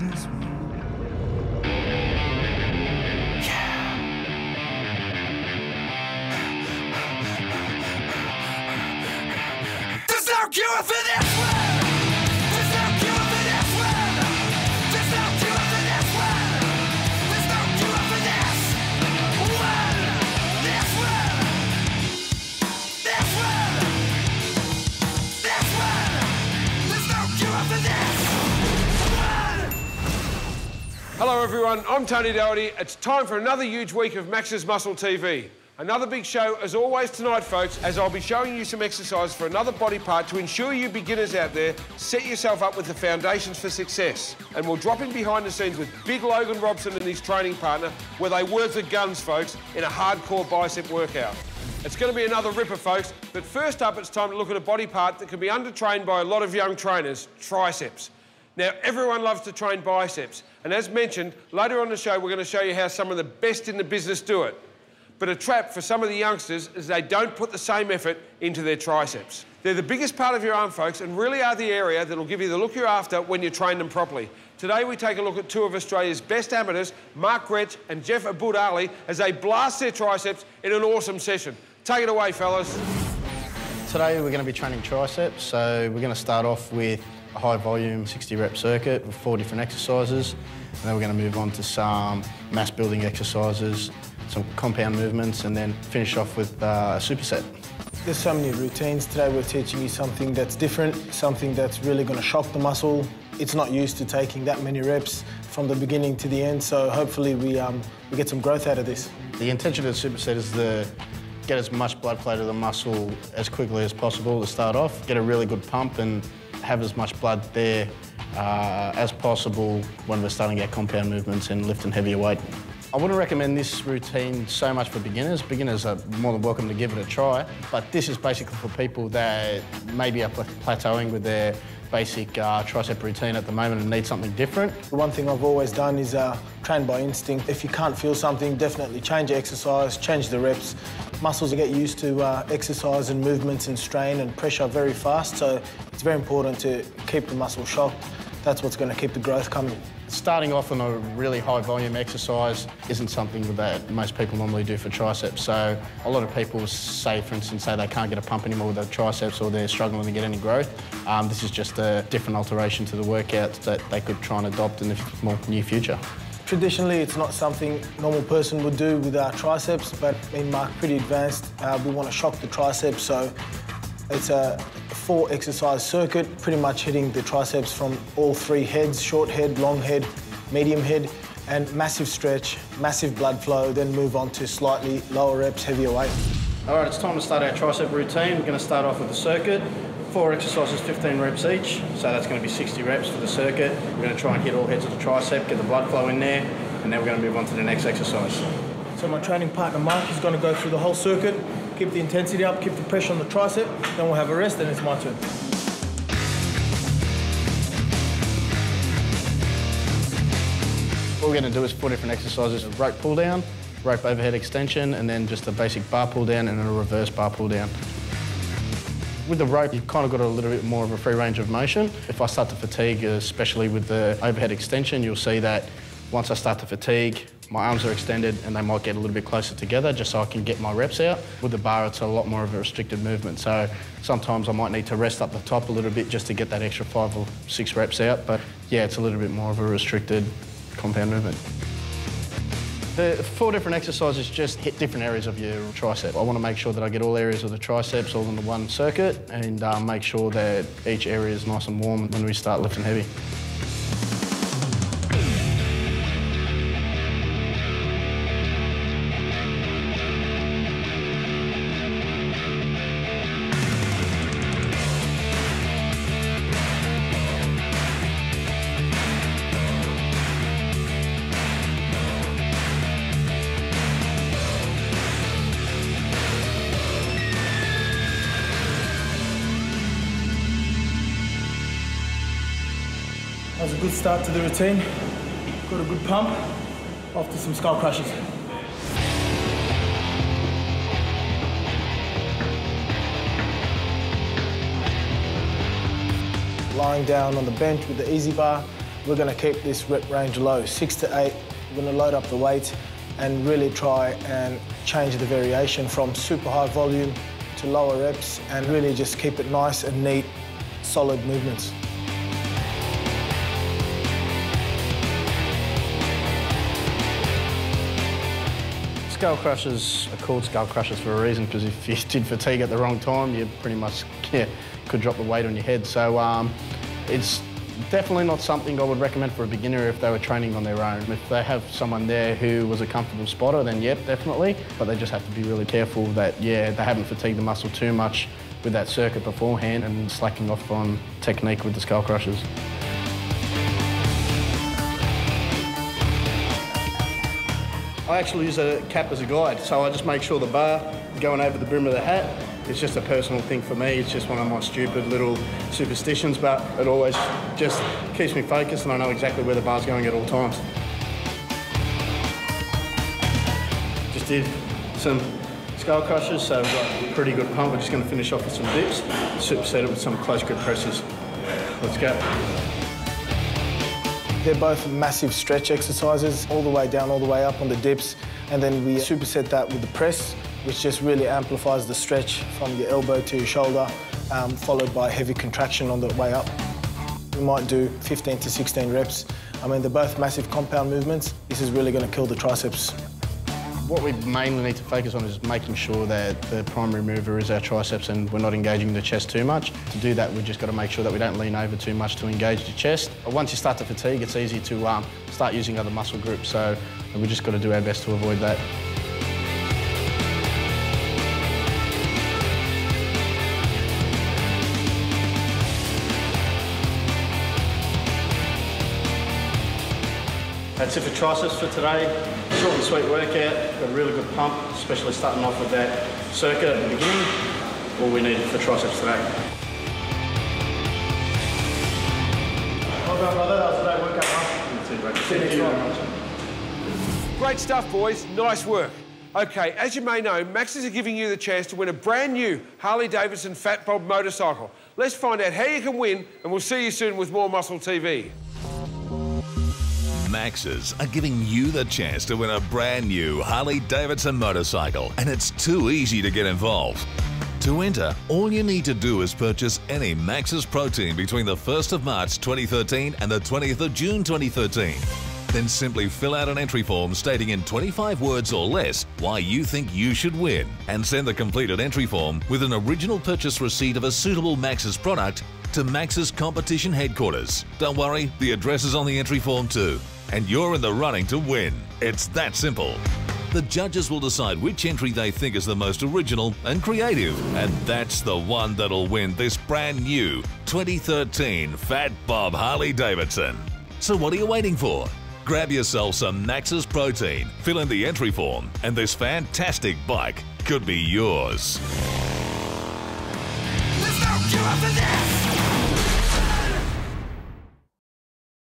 this one. There's no cure for this one! There's no cure for this one! There's no cure for this one! There's no cure for this one! This one! This one! This one! There's no cure for this one! Hello everyone, I'm Tony Doherty. It's time for another huge week of Max's Muscle TV. Another big show, as always, tonight, folks, as I'll be showing you some exercise for another body part to ensure you beginners out there set yourself up with the foundations for success. And we'll drop in behind the scenes with big Logan Robson and his training partner, where they work the guns, folks, in a hardcore bicep workout. It's going to be another ripper, folks, but first up, it's time to look at a body part that can be undertrained by a lot of young trainers, triceps. Now, everyone loves to train biceps, and as mentioned, later on the show, we're going to show you how some of the best in the business do it. But a trap for some of the youngsters is they don't put the same effort into their triceps. They're the biggest part of your arm, folks, and really are the area that'll give you the look you're after when you train them properly. Today, we take a look at two of Australia's best amateurs, Grech and Jeff Abouali, as they blast their triceps in an awesome session. Take it away, fellas. Today, we're going to be training triceps, so we're going to start off with a high-volume 60-rep circuit with 4 different exercises, and then we're going to move on to some mass-building exercises, some compound movements, and then finish off with a superset. There's so many routines. Today we're teaching you something that's different, something that's really going to shock the muscle. It's not used to taking that many reps from the beginning to the end, so hopefully we get some growth out of this. The intention of the superset is to get as much blood flow to the muscle as quickly as possible to start off, get a really good pump and have as much blood there as possible when we're starting our compound movements and lifting heavier weight. I wouldn't recommend this routine so much for beginners. Beginners are more than welcome to give it a try, but this is basically for people that maybe are plateauing with their basic tricep routine at the moment and need something different. The one thing I've always done is train by instinct. If you can't feel something, definitely change the exercise, change the reps. Muscles get used to exercise and movements and strain and pressure very fast, so it's very important to keep the muscle shocked. That's what's going to keep the growth coming. Starting off on a really high volume exercise isn't something that most people normally do for triceps. So a lot of people say, for instance, they can't get a pump anymore with their triceps or they're struggling to get any growth. This is just a different alteration to the workouts that they could try and adopt in the more near future. Traditionally, it's not something a normal person would do with our triceps, but in Mark, pretty advanced. We want to shock the triceps, so it's a 4 exercise circuit, pretty much hitting the triceps from all 3 heads, short head, long head, medium head, and massive stretch, massive blood flow, then move on to slightly lower reps, heavier weight. All right, it's time to start our tricep routine. We're going to start off with the circuit. 4 exercises, 15 reps each, so that's going to be 60 reps for the circuit. We're going to try and hit all heads of the tricep, get the blood flow in there, and then we're going to move on to the next exercise. So my training partner, Mark, is going to go through the whole circuit, keep the intensity up, keep the pressure on the tricep, then we'll have a rest, and it's my turn. What we're going to do is 4 different exercises: a rope pull down, rope overhead extension, and then just a basic bar pull down and a reverse bar pull down. With the rope, you've kind of got a little bit more of a free range of motion. If I start to fatigue, especially with the overhead extension, you'll see that once I start to fatigue, my arms are extended and they might get a little bit closer together just so I can get my reps out. With the bar, it's a lot more of a restricted movement, so sometimes I might need to rest up the top a little bit just to get that extra 5 or 6 reps out, but yeah, it's a little bit more of a restricted compound movement. The 4 different exercises just hit different areas of your tricep. I want to make sure that I get all areas of the triceps all in the one circuit and make sure that each area is nice and warm when we start lifting heavy. That was a good start to the routine. Got a good pump, off to some skull crushes. Lying down on the bench with the easy bar, we're going to keep this rep range low, 6 to 8. We're going to load up the weight and really try and change the variation from super high volume to lower reps and really just keep it nice and neat, solid movements. Skull crushers are called skull crushers for a reason, because if you did fatigue at the wrong time, you pretty much could drop the weight on your head. So it's definitely not something I would recommend for a beginner if they were training on their own. If they have someone there who was a comfortable spotter, then yep, definitely. But they just have to be really careful that, they haven't fatigued the muscle too much with that circuit beforehand and slacking off on technique with the skull crushers. I actually use a cap as a guide, so I just make sure the bar going over the brim of the hat. It's just a personal thing for me. It's just one of my stupid little superstitions, but it always just keeps me focused and I know exactly where the bar's going at all times. Just did some skull crushers, so we've got a pretty good pump. We're just going to finish off with some dips, superset it with some close grip presses. Let's go. They're both massive stretch exercises, all the way down, all the way up on the dips, and then we superset that with the press, which just really amplifies the stretch from your elbow to your shoulder, followed by heavy contraction on the way up. We might do 15 to 16 reps. I mean, they're both massive compound movements. This is really going to kill the triceps. What we mainly need to focus on is making sure that the primary mover is our triceps and we're not engaging the chest too much. To do that, we've just got to make sure that we don't lean over too much to engage the chest. Once you start to fatigue, it's easy to start using other muscle groups, so we've just got to do our best to avoid that. That's it for triceps for today. Short and sweet workout, got a really good pump, especially starting off with that circuit at the beginning. All we need for triceps today. Well done, brother. That was a great workout, man. Thank you very much. Great stuff, boys. Nice work. Okay, as you may know, Maxes are giving you the chance to win a brand new Harley-Davidson Fat Bob motorcycle. Let's find out how you can win, and we'll see you soon with more Muscle TV. Maxes are giving you the chance to win a brand new Harley-Davidson motorcycle, and it's too easy to get involved. To enter, all you need to do is purchase any Maxes protein between the 1st of March 2013 and the 20th of June 2013. Then simply fill out an entry form stating in 25 words or less why you think you should win, and send the completed entry form with an original purchase receipt of a suitable Maxes product to Maxes competition headquarters. Don't worry, the address is on the entry form too. And you're in the running to win. It's that simple. The judges will decide which entry they think is the most original and creative, and that's the one that'll win this brand new 2013 Fat Bob Harley-Davidson. So what are you waiting for? Grab yourself some Maxes protein, fill in the entry form, and this fantastic bike could be yours. There's no cure for this!